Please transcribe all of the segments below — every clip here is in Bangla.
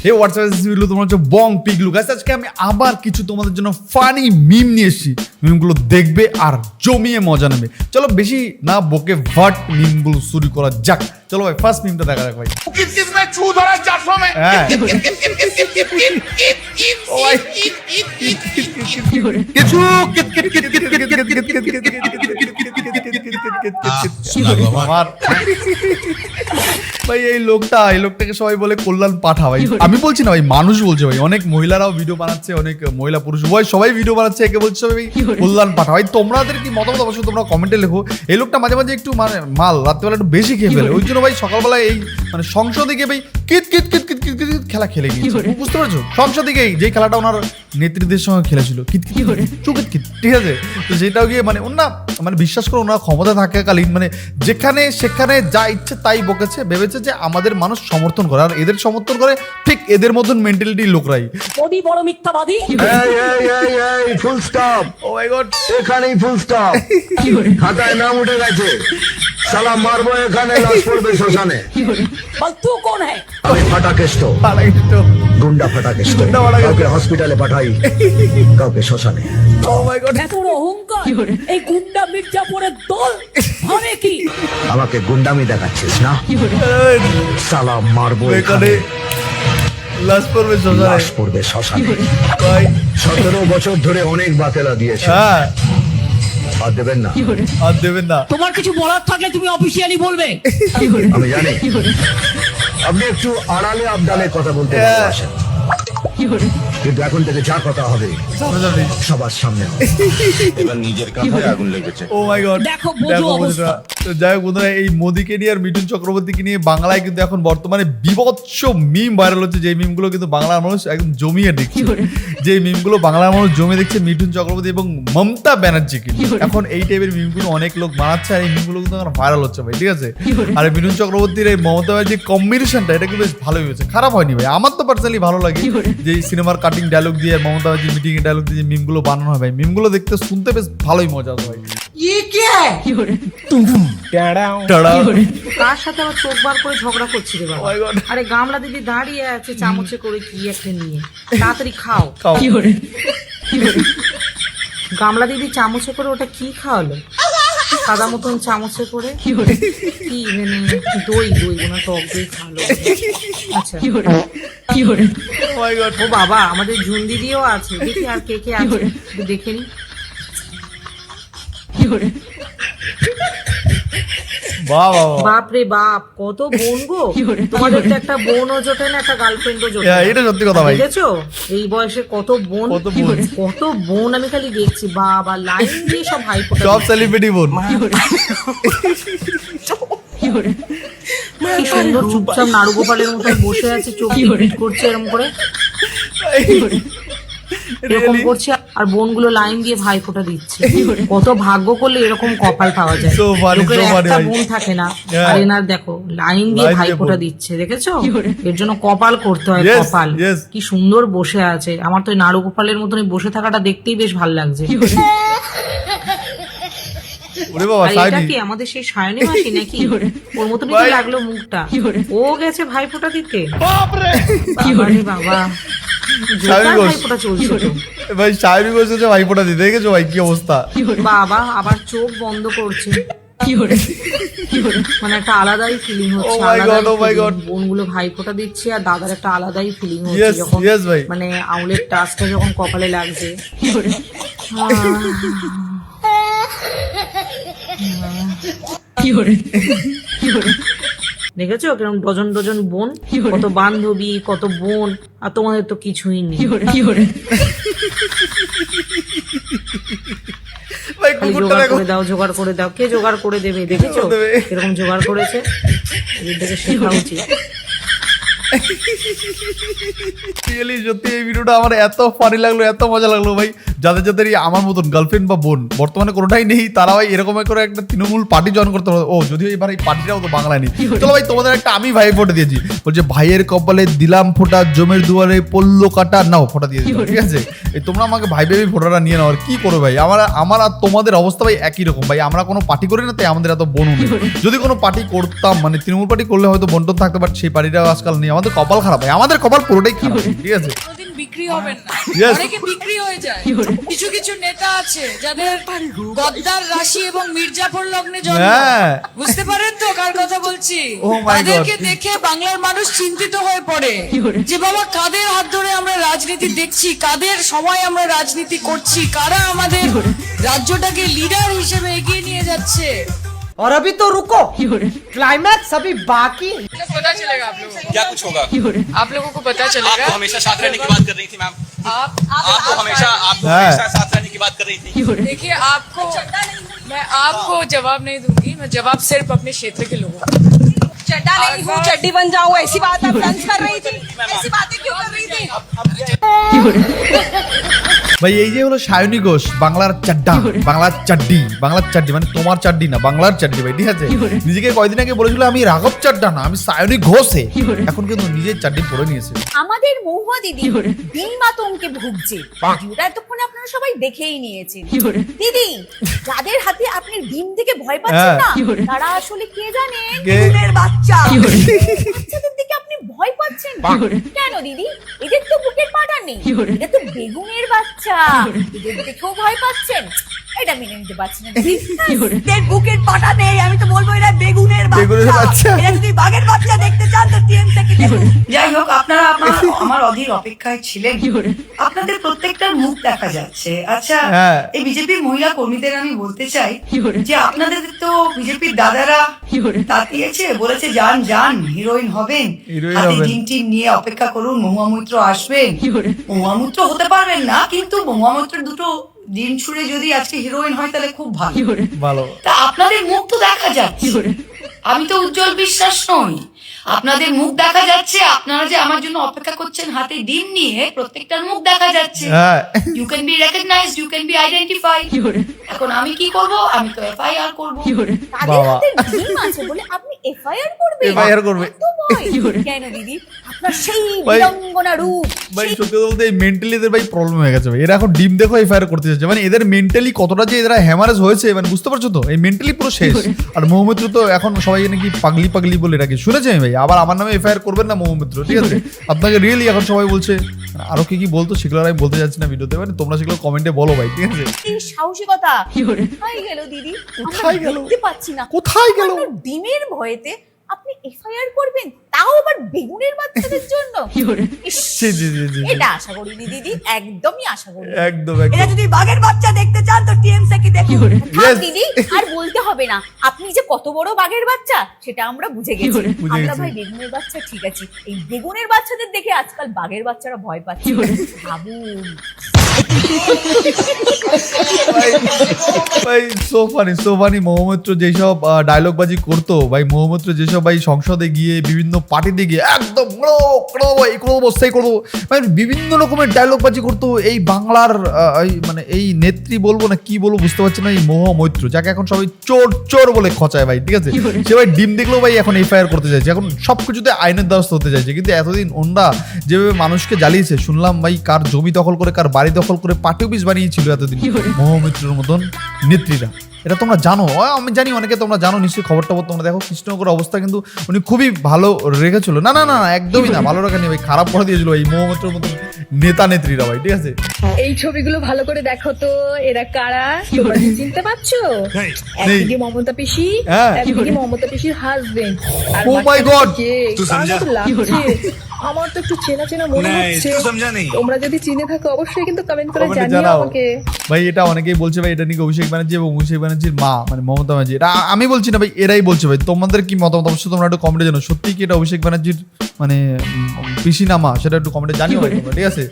এই হোয়াটসঅ্যাপ তোমরা হচ্ছে বং পিগলু গাইস, আজকে আমি আবার কিছু তোমাদের জন্য ফানি মিম নিয়ে এসেছি। মিমগুলো দেখবে আর জমিয়ে মজা নেবে। চলো বেশি না বকে ভাট মিমগুলো শুরু করা যাক। চলো ভাই ফার্স্ট মিমটা দেখা যাক ভাই। হ্যাঁ ভাই এই লোকটাকে সবাই বলে কল্যাণ পাঠা ভাই। আমি বলছি না ভাই, মানুষ বলছে ভাই। অনেক মহিলারাও ভিডিও বানাচ্ছে, অনেক মহিলা পুরুষ ভাই সবাই ভিডিও বানাচ্ছে, একে বলছে ভাই কল্যাণ পাঠা। ভাই তোমাদের কি মতামত অবশ্যই তোমরা কমেন্টে লেখো। এই লোকটা মাঝে মাঝে একটু মানে মাল রাত্রেবেলা একটু বেশি খেয়ে ফেলে, ওই জন্য ভাই সকালবেলা এই মানে সংসদে গিয়ে ভাই কিত কিত কিত কিত কিত কিত খেলা খেলে গিয়েছে, বুঝতে পারছো? সংসদে গিয়ে যেই খেলাটা ওনার নেতৃত্বের সঙ্গে খেলেছিল কিত কিত চুকিত কিত, ঠিক আছে? তো সেটাও গিয়ে মানে ওনা মানে বিশ্বাস করো ওনার ক্ষমতা থাকাকালীন মানে যেখানে সেখানে যা ইচ্ছে তাই বকেছে, ভেবেছে যে আমাদের মানুষ সমর্থন করে, আর এদের সমর্থন করে ঠিক এদের মতন মেন্টালিটির লোকরাই। মোদি বড় মিথ্যাবাদী। এই ফুল স্টপ। ও মাই গড, এখানেই ফুল স্টপ। খাতায় নাম উঠে গেছে। সালা মারবো এখানে, লাশ পড়বে শ্মশানে। বল তু কোন है? আমি ফাটাকেষ্ট, গুন্ডা ফাটাকেষ্ট। কাউকে হসপিটালে পাঠাই, কাউকে শ্মশানে। ও মাই গড, এত বড় অহংকার এই গুন্ডা মির্জাপুরের দল হবে কি? আমাকে গুন্ডামি দেখাচ্ছিস না? সালা মারবো এখানে এখানে, লাশ পড়বে লাশ শ্মশানে পড়বে শ্মশানে। ভাই। 17 বছর ধরে অনেক বাতেলা দিয়েছে, হ্যাঁ আর দেবেন না। আর দেবেন না। তোমার কিছু বলার থাকলে তুমি অফিসিয়ালি বলবে। আমি জানি আপনি একটু আড়ালে আবডালে কথা বলতে ভালোবাসেন, কিন্তু এখন থেকে যা কথা হবে সামনাসামনি। সবার সামনে হবে। এবার নিজের কাঁথায় আগুন লেগেছে। ও মাই গড, দেখো, বোঝো অবস্থা। তো যাই হোক বন্ধুরা, এই মোদিকে নিয়ে আর মিঠুন চক্রবর্তীকে নিয়ে বাংলায় কিন্তু এখন বর্তমানে বিভৎস মিম ভাইরাল হচ্ছে, যে মিমগুলো কিন্তু বাংলার মানুষ একদম জমিয়ে দেখছে। যে মিমগুলো বাংলার মানুষ জমিয়ে দেখছে মিঠুন চক্রবর্তী এবং মমতা ব্যানার্জিকে নিয়ে। এখন এই টাইপের মিমগুলো অনেক লোক বানাচ্ছে, আর এই মিমগুলো কিন্তু এখন ভাইরাল হচ্ছে ভাই, ঠিক আছে? আর এই মিঠুন চক্রবর্তীর এই মমতা ব্যানার্জির কম্বিনেশনটা এটা কিন্তু বেশ ভালোই হয়েছে, খারাপ হয়নি ভাই। আমার তো পার্সোনালি ভালো লাগে যে এই সিনেমার কাটিং ডায়লগ দিয়ে মমতা ব্যানার্জি মিটিং এর ডায়লগ দিয়ে যে মিমগুলো বানানো হয় ভাই, মিমগুলো দেখতে শুনতে বেশ ভালোই মজা হয় ভাই। টাড়া। কার সাথে আবার চোখ বার করে ঝগড়া করছি রে বাবা? Oh my God. আরে গামলা দিদি দাঁড়িয়ে আছে চামচে করে কি একটা নিয়ে, তাড়াতাড়ি খাও। খাও। গামলা দিদি চামচে করে ওটা কি খাওয়ালো? সাদা মতন চামচে করে কি মানে দই না টক দই খাওয়ালো। আচ্ছা Oh my God. ও বাবা, আমাদের জুন দিদিও আছে, দেখি আর কে কে আছে একটু দেখে নি। বাহ বাহ বাহ। বাপ রে বাপ, কত বোন গো তোমাদের! তো একটা বোনও জোটে না, একটা গার্লফ্রেন্ডও জোটে না। এটা সত্যি কথা ভাই। দেখেছো এই বয়সে কত বোন, কত বোন। কত বোন আমি খালি দেখছি। বাবা লাইন দিয়ে সব ভাই ফোটা সব সেলিব্রিটি বোন। কি সুন্দর চুপচাপ নাড়ু গোপালের মতন বসে আছে, চোখ পিট করছে এরকম করে, এরকম করছে, আর বোনগুলো লাইন দিয়ে ভাই ফোঁটা দিচ্ছে। কত ভাগ্য করলে এরকম কপাল পাওয়া যায়। So funny, লোকের so funny একটা ভাই। বোন থাকে না, Yeah. আর এনার দেখো লাইন দিয়ে লাইন ভাই দিয়ে ফোঁটা বোন। দিচ্ছে, দেখেছো? এর জন্য কপাল করতে হয়, Yes, কপাল। yes. কি সুন্দর বসে আছে। আমার তো ওই নাড়ু গোপালের মতন এই বসে থাকাটা দেখতেই বেশ ভালো লাগছে। ওরে বাবা, আর এটা সাইনি। কি আমাদের সেই সায়নী মাসি নাকি? ওর মতনই তো ভাই। লাগলো মুখটা। ও গেছে ভাই ফোঁটা দিতে। বাবারে বাবা, জোরদার সায়নী ঘোষ। ভাই ফোঁটা চলছে তো। ভাই সাহেবি বসেছে ভাই ফোটা দিতে, দেখেছো ভাই কি অবস্থা? বাবা আবার চোখ বন্ধ করছে, মানে একটা আলাদাই ফিলিং হচ্ছে। Oh my God, oh my God. বোনগুলো ভাই ফোঁটা দিচ্ছে, আর দাদার একটা আলাদাই ফিলিং হচ্ছে Yes, যখন yes ভাই। মানে আঙুলের টাচটা যখন কপালে লাগছে। দেখেছো কিরকম ডজন ডজন বোন, কত বান্ধবী, কত বোন, আর তোমাদের তো কিছুই নেই। ভাই খালি কুকুরটা জোগাড় দেখো। করে দাও, জোগাড় করে দাও। কে জোগাড় করে দেবে? দেখেছো দেবে। এরকম জোগাড় করেছে, এদের থেকে শেখা উচিত। রিয়েলি সত্যি এই ভিডিওটা আমার এত ফানি লাগলো, এত মজা লাগলো ভাই। যাদের যাদের আমার মতন গার্লফ্রেন্ড বা বোন বর্তমানে কোনোটাই নেই, তারা ভাই এরকম করে একটা তৃণমূল পার্টি জয়েন করতে হবে। ও যদিও এবার এই পার্টিটাও তো বাংলায় নেই। চলো ভাই তোমাদের একটা আমি ভাই ফোটা দিয়েছি, বলছে ভাইয়ের কপালে দিলাম ফোটা, জমের দুয়ারে পড়লো কাটা, নাও ফোটা দিয়ে দিলাম, ঠিক আছে? এই তোমরা আমাকে ভাই ভেবে ফোটাটা নিয়ে নাও। আর কি করো ভাই, আমার আর তোমাদের অবস্থা ভাই একই রকম ভাই। আমরা কোনো পার্টি করি না, তাই আমাদের এত বোন নেই। যদি কোনো পার্টি করতাম, মানে তৃণমূল পার্টি করলে হয়তো বন্টন থাকতো, বাট সেই পার্টিটাও আজকাল নেই। আমাদের কপাল খারাপ ভাই, আমাদের কপাল পুরোটাই খারাপ, ঠিক আছে? কোনোদিন বিক্রি হবেন না, Yes. অনেকে বিক্রি হয়ে যায়। কিছু কিছু নেতা আছে যাদের গদ্দার রাশি এবং মির্জাফর লগ্নে জন্ম, হ্যাঁ। বুঝতে পারেন তো কার কথা বলছি? Oh my God. তাদেরকে দেখে বাংলার মানুষ চিন্তিত হয়ে পড়ে যে বাবা কাদের হাত ধরে আমরা রাজনীতি দেখছি, কাদের সময় আমরা রাজনীতি করছি, কারা আমাদের রাজ্যটাকে লিডার হিসেবে এগিয়ে নিয়ে যাচ্ছে। और अभी तो रुको, क्लाइमैक्स अभी बाकी है। पता चलेगा आप लोगों क्या कुछ होगा? को, आप लोगों को पता आप चलेगा। तो हमेशा साथ रहने की बात कर रही थी मैम। आप आप तो हमेशा हाँ। साथ रहने की बात कर रही थी। देखिए, आपको मैं आपको जवाब नहीं दूंगी, मैं जवाब सिर्फ अपने क्षेत्र के लोगों को। चड्डा नहीं हूँ, चड्डी बन जाऊँ, ऐसी बात आप डांस कर रही थी, ऐसी बातें क्यों कर रही थी? ভাই এই যে হলো সায়নী ঘোষ, বাংলার চাড্ডা, বাংলার চাড্ডি মানে তোমার চাড্ডি না, বাংলার চাড্ডি ভাই, ঠিক আছে? নিজেকে কয়দিন আগে বলেছিল আমি রাঘব চাড্ডা না, আমি সায়নী ঘোষে, এখন কিন্তু নিজের চাড্ডি পরে নিয়েছে। আমাদের মহুয়া দিদি ডিম আতঙ্কে ভুগছে, ভিডিওটা এতক্ষণে আপনারা সবাই দেখেই নিয়েছেন। দিদি, যাদের হাতে আপনি ডিম থেকে ভয় পাচ্ছেন না, তারা আসলে কে জানেন? কে? বেগুনের বাচ্চা। বাচ্চাদের দিকে আপনি ভয় পাচ্ছেন কেন দিদি? এদের তো বুকের পাটা নেই, এটা তো বেগুনের বাচ্চা, এদের দেখেও ভয় পাচ্ছেন? এটা মেনে নিতে পারছি না দিদি। এদের বুকের পাটা নেই, আমি তো বলবো এরা বেগুনের বেগুনের বাচ্চা। বাচ্চা। এরা যদি বাঘের বাচ্চা দেখতে চান তো টিএম থেকে দেখুন। যাই হোক, আপনারা আমার অধীর অপেক্ষায় ছিলেন। আপনাদের প্রত্যেকটার মুখ দেখা যাচ্ছে। আচ্ছা, হ্যাঁ। এই বিজেপির মহিলা কর্মীদের আমি বলতে চাই যে আপনাদের তো বিজেপির দাদারা তাতিয়েছে, বলেছে যান যান, হিরোইন হবেন, হিরোইন হাতে হবেন। ডিম টিম নিয়ে অপেক্ষা করুন, মহুয়া মৈত্র আসবেন। মহুয়া মৈত্র হতে পারবেন না, কিন্তু মহুয়া মৈত্রের দুটো ডিম ছুঁড়ে যদি আজকে হিরোইন হয় তাহলে খুব ভালো। ভালো। তা আপনাদের মুখ তো দেখা যাচ্ছে, আমি তো উজ্জ্বল বিশ্বাস নই, আপনাদের মুখ দেখা যাচ্ছে। আপনারা যে আমার জন্য অপেক্ষা করছেন হাতে ডিম নিয়ে, প্রত্যেকটার মুখ দেখা যাচ্ছে। হ্যাঁ। You can be recognised, you can be identified. এখন আমি কি করব? আমি তো এফআইআর করব। তাদের বাবা। হাতে ডিম আছে বলে আপনি এফআইআর করবেন? FIR করবে। এত ভয়? কেন দিদি? আপনার সেই ভাই- বিড়ঙ্গনা রূপ, ভাই সত্যি কথা বলতে এই মেন্টালি এদের ভাই প্রবলেম হয়ে গেছে ভাই, এরা এখন ডিম দেখো এফআইআর করতে যাচ্ছে, মানে এদের মেন্টালি কতটা যে এরা হ্যামারেজ হয়েছে, মানে বুঝতে পারছো তো? এই মেন্টালি পুরো শেষ। আর মৌমিত্র তো এখন সবাই নাকি পাগলি পাগলি বলে এটাকে শুনেছি আমি ভাই, আবার আমার নামে এফআইআর করবেন না মৌমিত্র, ঠিক আছে? আপনাকে রিয়েলি এখন সবাই বলছে, আরো কি কি বলতো সেগুলো আর আমি বলতে যাচ্ছি না ভিডিওতে, মানে তোমরা সেগুলো কমেন্টে বলো ভাই, ঠিক আছে? এই সাহসিকতা কোথায় গেল দিদি? কোথায় আমরা গেল? দেখতে পাচ্ছি না। কোথায় গেল? আপনার ডিমের ভয়েতে আপনি এফআইআর করবেন, তাও আবার বেগুনের বাচ্চাদের জন্য? ইস, জি, জি, জি, জি। এটা আশা করিনি দিদি, একদমই আশা করি। একদম এরা একদম। যদি বাঘের বাচ্চা দেখতে চান তো টিএম থেকে দেখুন। থাক Yes. দিদি, আর বলতে হবে না, আপনি যে কত বড় বাঘের বাচ্চা সেটা আমরা বুঝে গেছি। বুঝে আমরা গেছি। ভাই বেগুনের বাচ্চা ঠিক আছে, এই বেগুনের বাচ্চাদের দেখে আজকাল বাঘের বাচ্চারা ভয় পাচ্ছে। ভাবুন। ভাই সো ফানি মৌমিত্র যেসব ডায়লগ বাজি করতো ভাই, মৌমিত্র যেসব ভাই সংসদে গিয়ে বিভিন্ন পার্টিতে গিয়ে একদম এই করবো সেই করবো, মানে বিভিন্ন রকমের ডায়লগ বাজি করতো এই বাংলার মানে এই নেত্রী বলবো না কি বলবো বুঝতে পারছি না, এই মৌমিত্র যাকে এখন সবাই চোর চোর বলে খচায় ভাই, ঠিক আছে? সে ভাই ডিম দেখলেও ভাই এখন এফআইআর করতে চাইছে, এখন সবকিছুতে আইনের দ্বারস্থ হতে চাইছে, কিন্তু এতদিন ওনরা যেভাবে মানুষকে জ্বালিয়েছে, শুনলাম ভাই কার জমি দখল করে কার বাড়ি দখল করে পার্টি অফিস বানিয়েছিল এতদিন মৌমিত্রের মতন নেত্রীরা। এটা তোমরা জানো, আমি জানি অনেকে তোমরা জানো নিশ্চয়ই, খবর টবর তোমরা দেখো। কৃষ্ণনগরের অবস্থা কিন্তু উনি খুবই ভালো রেখেছিল, না না না না, একদমই না, ভালো রাখেনি ভাই, খারাপ করে দিয়েছিল এই মৌমিত্রের মতন নেতা নেত্রীরা ভাই, ঠিক আছে? এই ছবিগুলো ভালো করে দেখো তো, এরা কারা তোমরা কি চিনতে পারছো? একদিকে মমতা পিসি, হ্যাঁ। একদিকে মমতা পিসির হাজবেন্ড, আর Oh my God! तू समझा? আমার তো একটু চেনা চেনা মনে হচ্ছে। तू समझा नहीं? তোমরা যদি চিনে থাকো অবশ্যই কিন্তু কমেন্ট করে কমেন্টে জানিও জানাও আমাকে। ভাই, এটা অনেকেই বলছে ভাই এটা নাকি অভিষেক ব্যানার্জি এবং অভিষেক ব্যানার্জির মা মানে মমতা ব্যানার্জি, এটা আমি বলছি না ভাই, এরাই বলছে ভাই। তোমাদের কি মতামত অবশ্যই তোমরা একটু কমেন্টে জানো, সত্যি কি এটা অভিষেক ব্যানার্জির মানে পিসি না মা, সেটা একটু কমেন্টে জানিও ভাই তোমরা, ঠিক আছে?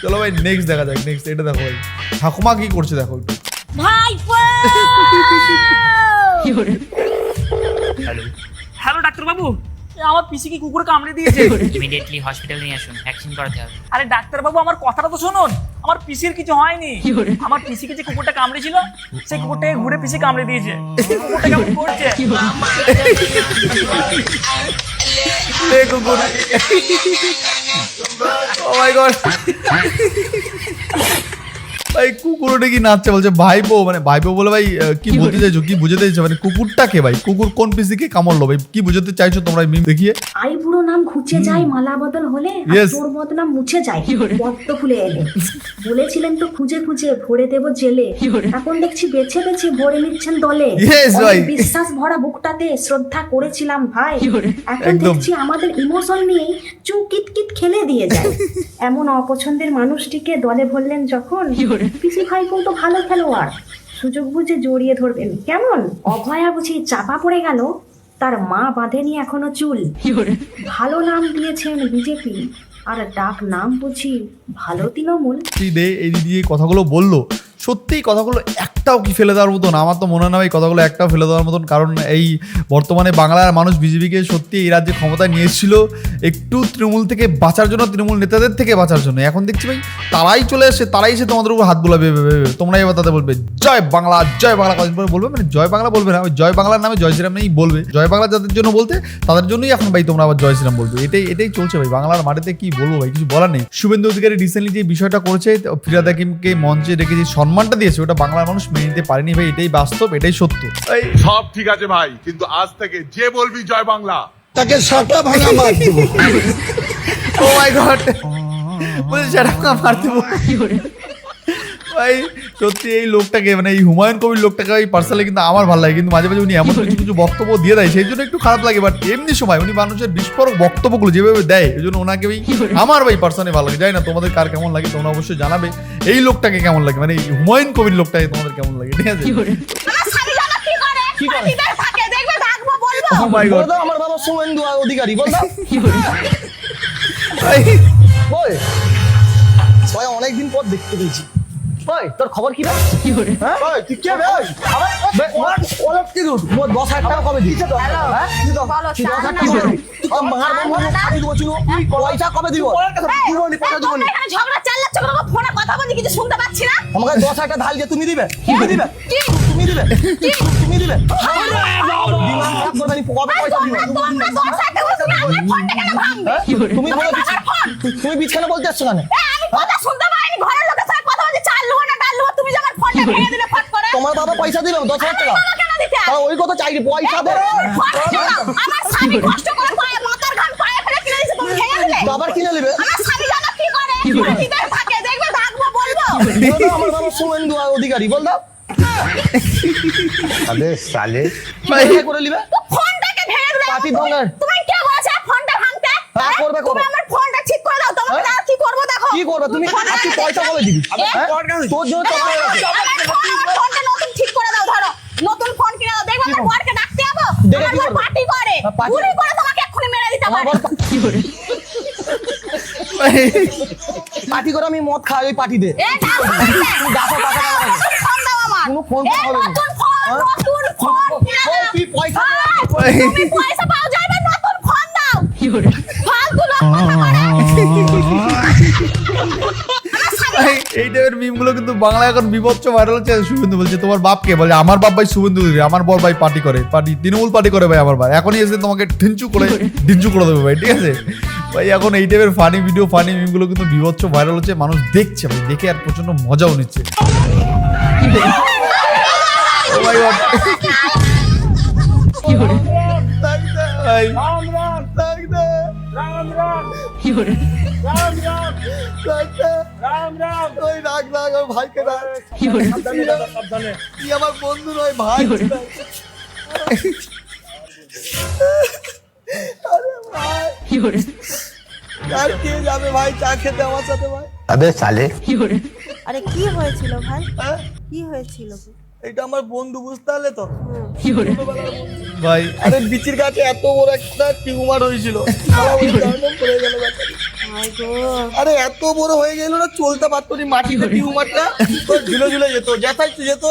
চলো ভাই নেক্সট দেখা যাক, নেক্সট এটা দেখো ভাই, ঠাকুমা কি করছে দেখো একটু। ভাইপো! হ্যালো ডাক্তার বাবু, আমার পিসি কি কুকুর কামড়ে দিয়েছে? ইমিডিয়েটলি হসপিটাল নিয়ে আসুন, ভ্যাকসিন করাতে হবে। আরে ডাক্তার বাবু, আমার কথাটা তো শুনুন, আমার পিসির কিছু হয়নি। আমার পিসিকে যে কুকুরটা কামড়েছিল সেই কুকুরটাকে ঘুরে পিসি কামড়ে দিয়েছে। কুকুরটা কেমন করছে? এই কুকুর, ও মাই গড, ভাই কুকুর ওটা কি নাচছে বলছে ভাইপো, মানে ভাইপো বলে ভাই কি বলতে চাইছো, কি বুঝাতে চাইছো, মানে কুকুরটাকে ভাই, কুকুর কোন পিসিকে কামড়লো ভাই, কি বুঝাতে চাইছো তোমরা মিম দেখিয়ে? আই বুড়ো নাম ঘুচে যায় মালা বদল হলে, আর Yes. তোর বদনাম মুছে যায় পদ্ম ফুলে এলে। বলেছিলেন তো খুঁজে খুঁজে ভরে দেব জেলে, এখন দেখছি বেছে বেছে ভরে নিচ্ছেন দলে। Yes, ভাই। অনেক বিশ্বাস ভরা বুকটাতে শ্রদ্ধা করেছিলাম ভাই, এখন একদম। দেখছি আমাদের ইমোশন নিয়েই চুকিট কিট খেলে দিয়ে যায়। এমন অপছন্দের মানুষটিকে দলে ভরলেন যখন, পিসি ভাই তো ভালো খেলোয়াড়, সুযোগ বুঝে জড়িয়ে ধরবেন কেমন? অভয়া বুঝি চাপা পড়ে গেল, তার মা বাঁধেনি এখনো চুল। ভালো নাম দিয়েছেন বিজেপি, আর ডাক নাম বুঝি ভালো তৃণমূল। এই দিদি এই কথাগুলো বললো, সত্যি এই কথাগুলো একটাও কি ফেলে দেওয়ার মতন? আমার তো মনে হয় না এই কথাগুলো একটাও ফেলে দেওয়ার মতন, কারণ এই বর্তমানে বাংলার মানুষ বিজেপিকে সত্যি এই রাজ্যে ক্ষমতায় নিয়ে এসেছিল একটু তৃণমূল থেকে বাঁচার জন্য, তৃণমূল নেতাদের থেকে বাঁচার জন্য। এখন দেখছি ভাই তারাই চলে আসে, তারাই এসে তোমাদের উপর হাত বোলাবে, তোমরাই এবার তাদের বলবে জয় বাংলা, জয় বাংলা। কদিন পরে বলবে, মানে জয় বাংলা বলবে না, ওই জয় বাংলার নামে জয় শ্রীরাম নেই বলবে, জয় বাংলা যাদের জন্য বলতে তাদের জন্যই এখন ভাই তোমরা আবার জয় শ্রীরাম বলবে। এটাই চলছে ভাই বাংলার মাটিতে, কি বলবো ভাই, কিছু বলার নেই। শুভেন্দু অধিকারী রিসেন্টলি যে বিষয়টা করেছে, ফিরহাদ হাকিমকে মঞ্চে রেখে যে সম্মানটা দিয়েছে, ওটা বাংলার মানুষ মেনে নিতে পারেনি ভাই, এটাই বাস্তব, এটাই সত্য। সব ঠিক আছে ভাই, কিন্তু আজ থেকে যে বলবি জয় বাংলা তাকে সাটা ভাঙা মার দেবো। ও মাই গড, বলে সেটা মারতে ভাই। সত্যি এই লোকটাকে, মানে এই হুমায়ুন কবির লোকটাকে ভাই পার্সোনালি কিন্তু আমার ভালো লাগে, কিন্তু মাঝে মাঝে উনি এমন কিছু কিছু বক্তব্য দিয়ে দেয়, সেই জন্য একটু খারাপ লাগে। বাট এমনি সময় উনি মানুষের বিস্ফোরক বক্তব্যগুলো যেভাবে দেয়, এই জন্য ওনাকে ভাই আমার ভাই পার্সোনালি ভালো লাগে। জানি না তোমাদের কার কেমন লাগে, তোমরা অবশ্যই জানাবে এই লোকটাকে কেমন লাগে, মানে এই হুমায়ুন কবির লোকটাকে তোমাদের কেমন লাগে, ঠিক আছে? Oh my God. আমার বাবা শুভেন্দু অধিকারী, বল দাও। ভাই, ওই ভাই অনেকদিন পর দেখতে পেয়েছি। ভাই তোর খবর কি রে? হ্যাঁ ভাই তুই কে রে? ওরা কি রুট? মো 10,000 টাকা কবে দিবি? হ্যাঁ কি 10,000 টাকা কবে? তুই মার মার আমি দিব চুনো, পয়সা কবে দিব? তুই বলি পয়সা দিব না। এখানে ঝগড়া চালাচ্ছ কেন? ফোনে কথা বলছি কিছু শুনতে পাচ্ছি না। আমাকে 10,000 টাকা ধার দিয়ে তুমি দিবে? তুমি দিবে? তুমি দিবে? তুমি দিবে? দিমাগ খারাপ করবে না, কবে পয়সা দিবে? তুমি বলো তুমি বিছানা বলতে আসছো কেন? আমি কথা শুনতে পাইনি, ঘরের লোকের সাথে কথা বলছি, চাল লুবো না ডাল লুবো, তুমি যখন ফোনটা ভেঙে দিলে ফট করে। তোমার বাবা পয়সা দিবে 10,000 টাকা? কেন দিতে? তাহলে ওই কথা চাইনি, পয়সা দে। আমার স্বামী কষ্ট করে পায়ে মাথার ঘাম পায়ে ফেলে কিনে দিয়েছে, তুমি ভেঙে দিলে। বাবার কিনে নেবে? আমার স্বামী জানো কি করে? হাতিদের থাকে, দেখবে ডাকবো বলবো। বলো আমার বাবা শুভেন্দু অধিকারী, বল দাও। আবে সালে ভাই করে নিবে? তো ফোনটাকে ভেঙে দিলে। পাতি ভাঙার তুমি কে বলেছে ফোনটা ভাঙতে? হ্যাঁ, করবে, তুমি করবে। আমার ফোনটা ঠিক করে দাও, তোমাকে হ্যাঁ? আর কি করবো দেখো। কি করবে তুমি? আজকে পয়সা বলে দিবি। হ্যাঁ? তোর জন্য তো আমার আছে। আমার ফোনটা নতুন ঠিক করে দাও, ধরো নতুন ফোন কিনে দাও, দেখবে আমার বরকে ডাকতে যাবো, দেখে আমার কি বর করবে? পার্টি করে, পার্টি? গুলি করে তোমাকে এক্ষুনি মেরে দিতে আমার পারে। বর পার্টি করে আমি মদ খাই, ওই পার্টি দে। এ ডাকো, তুমি ডাকো টাকা টাকা লাগে। ফোন দাও আমার। কোনো ফোন এ হবে না। নতুন ফোন, নতুন ফোন কিনে দাও। তুই পয়সা দে। এই, তুমি পয়সা পাও যাবে, নতুন ফোন দাও। ফালতু লোক কথা বলে। এই টাইপের মিমগুলো কিন্তু বাংলা এখন বিভৎস ভাইরাল হচ্ছে। শুভেন্দু বলছে তোমার বাপকে, বলে আমার বাপ ভাই শুভেন্দু অধিকারী, আমার বর ভাই পার্টি করে, পার্টি তৃণমূল পার্টি করে ভাই আমার ভাই, এখনই এসে তোমাকে ঢিঞ্চু করে দেবে ভাই, ঠিক আছে ভাই? এখন এই টাইপের ফানি ভিডিও, ফানি মিমগুলো কিন্তু বিভৎস ভাইরাল হচ্ছে, মানুষ দেখছে ভাই, দেখে আর প্রচন্ড মজাও নিচ্ছে। Oh my God. ভাই, ওই রাগ রাগ, ওই ভাইকে রাগ। তুই আমার বন্ধু নয় ভাই। আরে ভাই, আর কে যাবে ভাই চা খেতে আমার সাথে ভাই? আবে সালে আরে কি হয়েছিল ভাই? কি হয়েছিল? এটা আমার বন্ধু, বুঝতে পারলে তো ভাই? আরে বিচির গাছে এত বড় একটা টিউমার হয়েছিল, পড়ে গেল। আরে এত বড় হয়ে গেল না, চলতে পারতো না, মাটিতে টিউমারটা ঝুলে ঝুলে যেত, যেথায় যেত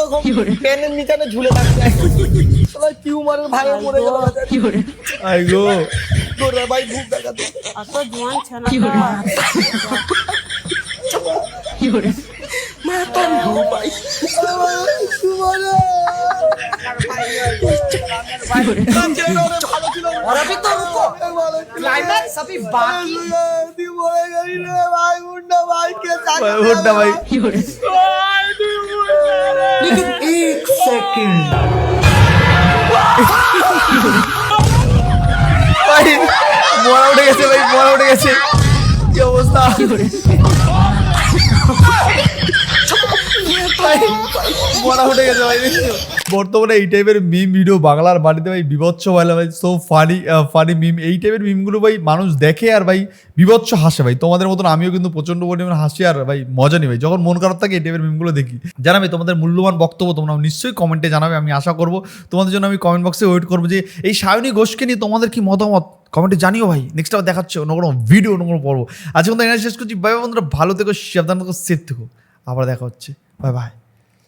প্যানের নিচানে ঝুলে থাকতো, টিউমারের ভাগে পড়ে গেল। আই গো তোরা ভাই ভূত দেখাতো এত জোয়ান ছানা ভাই एक सेकंड ভাই মরা উঠে গেছে ভাই, মরা উঠে গেছে, কি অবস্থা ভাই, মরা উঠে গেছে ভাই। বর্তমানে এই টাইপের মিম ভিডিও বাংলার বাড়িতে ভাই বিভৎস ভালো ভাই, সো ফানি মিম, এই টাইপের মিমগুলো ভাই মানুষ দেখে আর ভাই বিভৎস হাসে ভাই। তোমাদের মতন আমিও কিন্তু প্রচন্ড পরিমাণে হাসি আর ভাই মজা নিই ভাই যখন মন খারাপ থাকে এই টাইপের মিমগুলো দেখি। জানাবে তোমাদের মূল্যবান বক্তব্য তোমরা নিশ্চয়ই কমেন্টে জানাবে, আমি আশা করবো তোমাদের জন্য। আমি কমেন্ট বক্সে ওয়েট করবো যে এই সায়নী ঘোষকে নিয়ে তোমাদের কি মতামত কমেন্টে জানিও ভাই। নেক্সট আবার দেখাচ্ছে অন্য কোনো ভিডিও, অন্য কোনো পর্ব। আজকে মতো এনার্জি শেষ করছি, বাই বাই বন্ধুরা, ভালো থেকো, সাবধান থেকো, সেফ থেকো, আবার দেখা হচ্ছে, বাই বাই।